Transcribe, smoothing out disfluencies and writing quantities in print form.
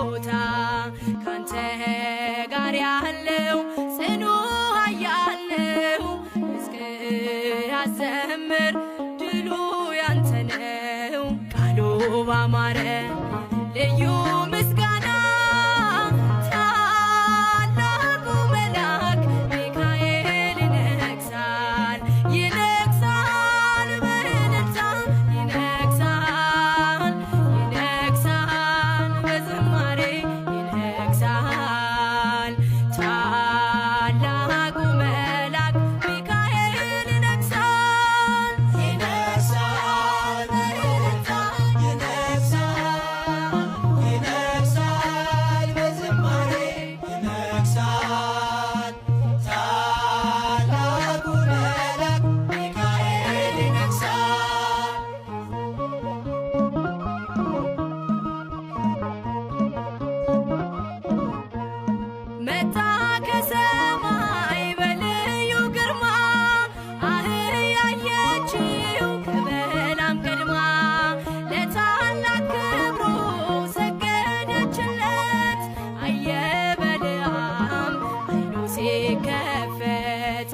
ቦታ ካንተ ጋር ያለው ጽኑ ኃያል ነው። መስክር አዘምር ድሉ ያንተ ነው። ቃሉ ባማረ ልዩ ምስጋና ታላቁ መልአክ ሚካኤል ይነግሣል ይነግሣል በእልልታ ይነግሣል ይነግሣል በዝማሬ ይነግሣል ታላቁ መልአክ ሚካኤል ይነግሣል ይነግሣል በእልልታ ይነግሣል በዝማሬ ይነግሣል ታላቁ መልአክ ሚካኤል ይነግሣል። መጣ ከሰማይ በልዩ ግርማ አህያ ያየችው ከበላም ቀድማ ለታላቅ ክብሩ ሰገደችለት። አየ በለዓም ዓይኑ ሲከፈት